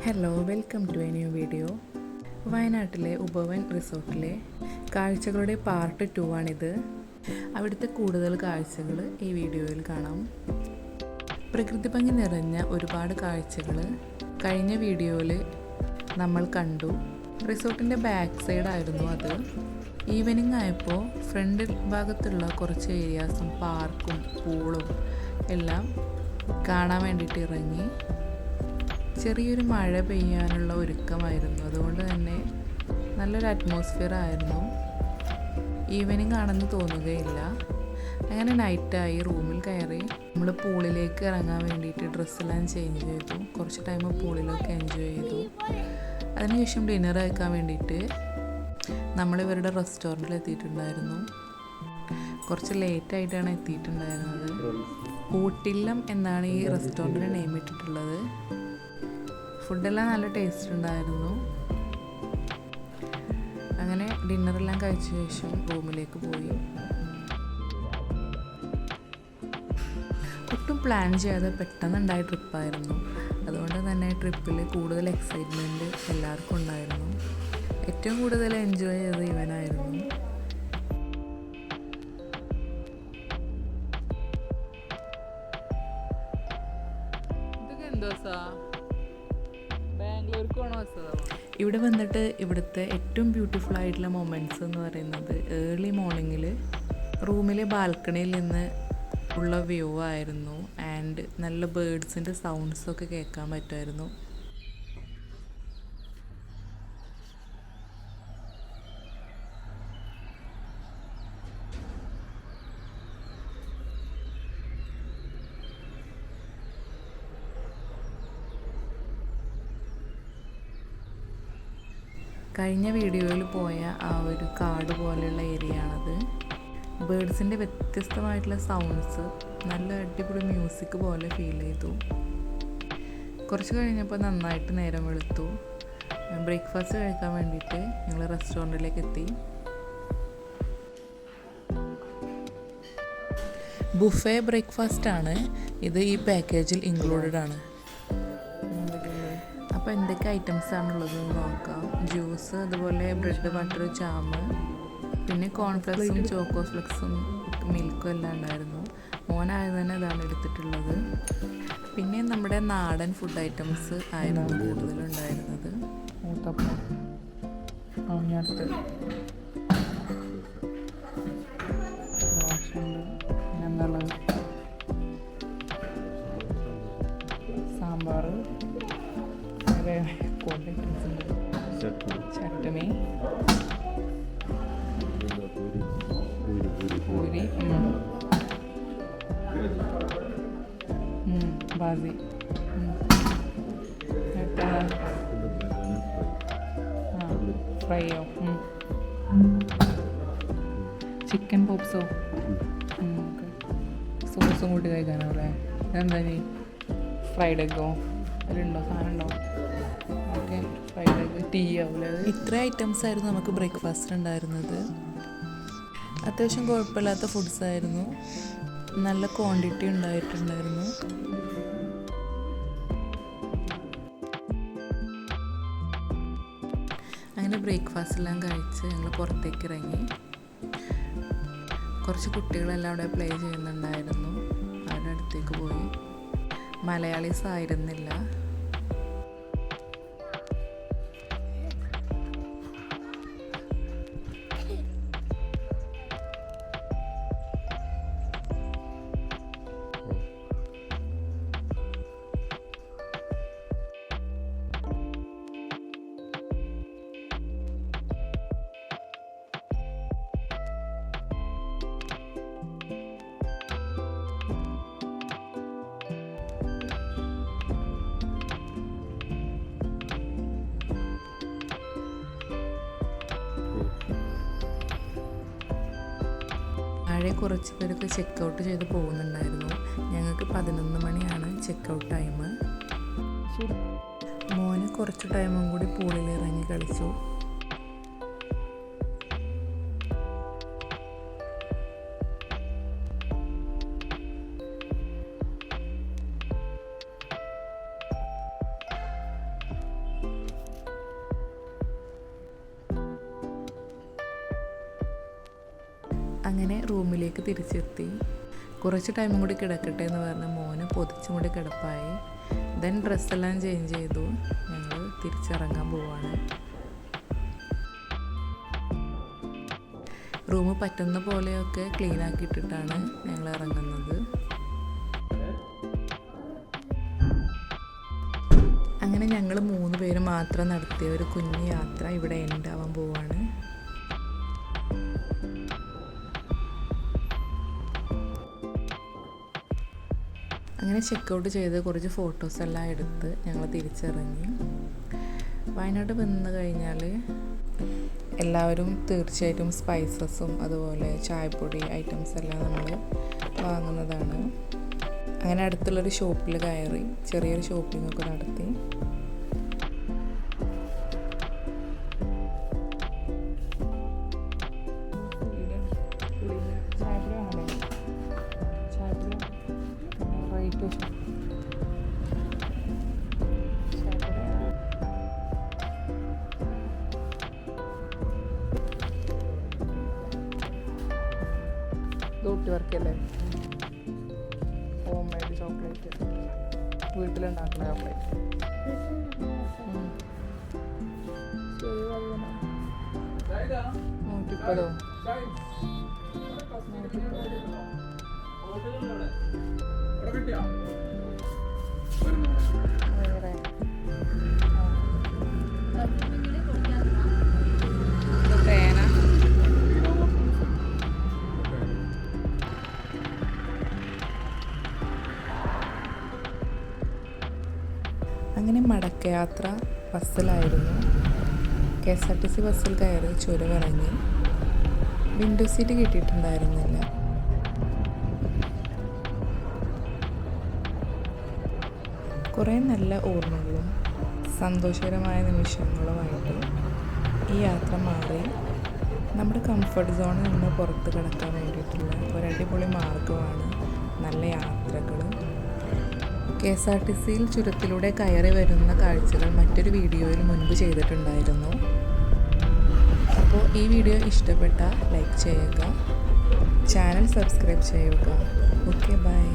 Hello, welcome to a new video. വയനാട്ടിലെ Upavan റിസോർട്ടിലെ കാഴ്ചകളുടെ part 2 ആണിത്. അവിടുത്തെ കൂടുതൽ കാഴ്ചകൾ ഈ വീഡിയോയിൽ കാണാം. പ്രകൃതി ഭംഗി നിറഞ്ഞ ഒരുപാട് കാഴ്ചകൾ കഴിഞ്ഞ വീഡിയോയിൽ നമ്മൾ കണ്ടു. റിസോർട്ടിൻ്റെ ബാക്ക് സൈഡായിരുന്നു അത്. ഈവനിങ് ആയപ്പോൾ ഫ്രണ്ട് ഭാഗത്തുള്ള കുറച്ച് ഏരിയാസും പാർക്കും പൂളും എല്ലാം കാണാൻ വേണ്ടിയിട്ട് ഇറങ്ങി. ചെറിയൊരു മഴ പെയ്യാനുള്ള ഒരുക്കമായിരുന്നു, അതുകൊണ്ട് തന്നെ നല്ലൊരു അറ്റ്മോസ്ഫിയർ ആയിരുന്നു. ഈവനിങ് ആണെന്ന് തോന്നുകയില്ല. അങ്ങനെ നൈറ്റായി റൂമിൽ കയറി നമ്മൾ പൂളിലേക്ക് ഇറങ്ങാൻ വേണ്ടിയിട്ട് ഡ്രസ്സെല്ലാം ചേഞ്ച് ചെയ്തു. കുറച്ച് ടൈം പൂളിലൊക്കെ എൻജോയ് ചെയ്തു. അതിനുശേഷം ഡിന്നർ കഴിക്കാൻ വേണ്ടിയിട്ട് നമ്മളിവരുടെ റെസ്റ്റോറൻറ്റിൽ എത്തിയിട്ടുണ്ടായിരുന്നു. കുറച്ച് ലേറ്റായിട്ടാണ് എത്തിയിട്ടുണ്ടായിരുന്നത്. ഊട്ടില്ലം എന്നാണ് ഈ റെസ്റ്റോറൻറ്റിന് നെയിം ഇട്ടിട്ടുള്ളത്. ഫുഡെല്ലാം നല്ല ടേസ്റ്റ് ഉണ്ടായിരുന്നു. അങ്ങനെ ഡിന്നറെല്ലാം കഴിച്ച ശേഷം റൂമിലേക്ക് പോയി. ഒട്ടും പ്ലാൻ ചെയ്യാതെ പെട്ടെന്നുണ്ടായ ട്രിപ്പായിരുന്നു. അതുകൊണ്ട് തന്നെ ട്രിപ്പിൽ കൂടുതൽ എക്സൈറ്റ്മെൻറ്റ് എല്ലാവർക്കും ഉണ്ടായിരുന്നു. ഏറ്റവും കൂടുതൽ എൻജോയ് ചെയ്തത് ഇവനായിരുന്നു. ഇവിടെ വന്നിട്ട് ഇവിടുത്തെ ഏറ്റവും ബ്യൂട്ടിഫുൾ ആയിട്ടുള്ള മൊമെൻറ്റ്സ് എന്ന് പറയുന്നത് ഏർലി മോർണിംഗിൽ റൂമിലെ ബാൽക്കണിയിൽ നിന്ന് ഉള്ള വ്യൂ ആയിരുന്നു. ആൻഡ് നല്ല ബേർഡ്സിൻ്റെ സൗണ്ട്സൊക്കെ കേൾക്കാൻ പറ്റുമായിരുന്നു. കഴിഞ്ഞ വീഡിയോയിൽ പോയ ആ ഒരു കാട് പോലെയുള്ള ഏരിയ ആണത്. ബേർഡ്സിൻ്റെ വ്യത്യസ്തമായിട്ടുള്ള സൗണ്ട്സ്, നല്ല അടിപൊളി മ്യൂസിക് പോലെ ഫീൽ ചെയ്തു. കുറച്ച് കഴിഞ്ഞപ്പോൾ നന്നായിട്ട് നേരം വെളുത്തു. ബ്രേക്ക്ഫാസ്റ്റ് കഴിക്കാൻ വേണ്ടിയിട്ട് ഞങ്ങൾ റെസ്റ്റോറൻറ്റിലേക്ക് എത്തി. ബുഫേ ബ്രേക്ക്ഫാസ്റ്റ് ആണ് ഇത്. ഈ പാക്കേജിൽ ഇൻക്ലൂഡഡ് ആണ്. അപ്പോൾ എന്തൊക്കെ ഐറ്റംസ് ആണുള്ളതെന്ന് നോക്കാം. ജ്യൂസ്, അതുപോലെ ബ്രെഡ് ബട്ടർ ജാമ്, പിന്നെ കോൺഫ്ലെക്സും ചോക്കോ ഫ്ലെക്സും മിൽക്കും എല്ലാം ഉണ്ടായിരുന്നു. മോനായത് തന്നെ ഇതാണ് എടുത്തിട്ടുള്ളത്. പിന്നെ നമ്മുടെ നാടൻ ഫുഡ് ഐറ്റംസ് ആയിരുന്നു കൂടുതലുണ്ടായിരുന്നത്. സാമ്പാർ, ചട്ടണി, പൂരി, ബാസി, ഫ്രൈയോ, ചിക്കൻ പോപ്സോ, സോസും കൂട്ടി കഴിക്കാനാവല്ലേ. എന്താ ഫ്രൈഡ് എഗ്ഗോ അതിലുണ്ടോ? സാധനം ഉണ്ടോ? ഓക്കെ, ഫ്രൈഡ് എഗ്ഗ്, ടീ ആവില്ല. ഇത്ര ഐറ്റംസ് ആയിരുന്നു നമുക്ക് ബ്രേക്ക്ഫാസ്റ്റ് ഉണ്ടായിരുന്നത്. അത്യാവശ്യം കുഴപ്പമില്ലാത്ത ഫുഡ്സ് ആയിരുന്നു. നല്ല ക്വാണ്ടിറ്റി ഉണ്ടായിട്ടുണ്ടായിരുന്നു. അങ്ങനെ ബ്രേക്ക്ഫാസ്റ്റ് എല്ലാം കഴിച്ച് ഞങ്ങൾ പുറത്തേക്ക് ഇറങ്ങി. കുറച്ച് കുട്ടികളെല്ലാം അവിടെ പ്ലേ ചെയ്യുന്നുണ്ടായിരുന്നു. അവരുടെ അടുത്തേക്ക് പോയി. മലയാളീസ് ആയിരുന്നില്ല. താഴെ കുറച്ച് പേരൊക്കെ ചെക്കൗട്ട് ചെയ്ത് പോകുന്നുണ്ടായിരുന്നു. ഞങ്ങൾക്ക് 11 മണിയാണ് ചെക്കൗട്ട് ടൈം. മോന് കുറച്ച് ടൈമും കൂടി പൂളിൽ ഇറങ്ങി കളിച്ചു. അങ്ങനെ റൂമിലേക്ക് തിരിച്ചെത്തി. കുറച്ച് ടൈമും കൂടി കിടക്കട്ടെ എന്ന് പറഞ്ഞ് മോന് പൊതിച്ചും കൂടി കിടപ്പായി. ദെൻ ഡ്രസ്സെല്ലാം ചേഞ്ച് ചെയ്തു. ഞങ്ങൾ തിരിച്ചിറങ്ങാൻ പോവാണ്. റൂം പറ്റുന്ന പോലെയൊക്കെ ക്ലീൻ ആക്കിയിട്ടിട്ടാണ് ഞങ്ങൾ ഇറങ്ങുന്നത്. അങ്ങനെ ഞങ്ങൾ 3 പേര് മാത്രം നടത്തിയ ഒരു കുഞ്ഞു യാത്ര ഇവിടെ എൻഡ് ആവാൻ പോവാണ്. അങ്ങനെ ചെക്കൗട്ട് ചെയ്ത് കുറച്ച് ഫോട്ടോസെല്ലാം എടുത്ത് ഞങ്ങൾ തിരിച്ചിറങ്ങി. വയനാട് വന്നു കഴിഞ്ഞാൽ എല്ലാവരും തീർച്ചയായിട്ടും സ്പൈസസും അതുപോലെ ചായപ്പൊടി ഐറ്റംസ് എല്ലാം നമ്മൾ വാങ്ങുന്നതാണ്. അങ്ങനെ അടുത്തുള്ളൊരു ഷോപ്പിൽ കയറി ചെറിയൊരു ഷോപ്പിംഗ് ഒക്കെ നടത്തി. ൂട്ടി വർക്കല്ലേ ഹോം മെയ്ഡ് ചോക്ലേറ്റ്, വീട്ടിലുണ്ടാക്കുന്ന ചോക്ലേറ്റ്. $150. അങ്ങനെ മടക്കയാത്ര ബസ്സിലായിരുന്നു. KSRTC ബസ്സിൽ കയറി ചുരമിറങ്ങി. Window seat കിട്ടിയിട്ടുണ്ടായിരുന്നില്ല. കുറേ നല്ല ഓർമ്മകളും സന്തോഷകരമായ നിമിഷങ്ങളുമായിട്ട് ഈ യാത്ര മാറി. നമ്മുടെ കംഫർട്ട് സോണിൽ നിന്ന് പുറത്ത് കിടക്കാൻ വേണ്ടിയിട്ടുള്ള ഒരടിപൊളി മാർഗമാണ് നല്ല യാത്രകൾ. KSRTCയിൽ ചുരത്തിലൂടെ കയറി വരുന്ന കാഴ്ചകൾ മറ്റൊരു വീഡിയോയിൽ മുൻപ് ചെയ്തിട്ടുണ്ടായിരുന്നു. അപ്പോൾ ഈ വീഡിയോ ഇഷ്ടപ്പെട്ടാൽ ലൈക്ക് ചെയ്യുക, ചാനൽ സബ്സ്ക്രൈബ് ചെയ്യുക. Okay, by.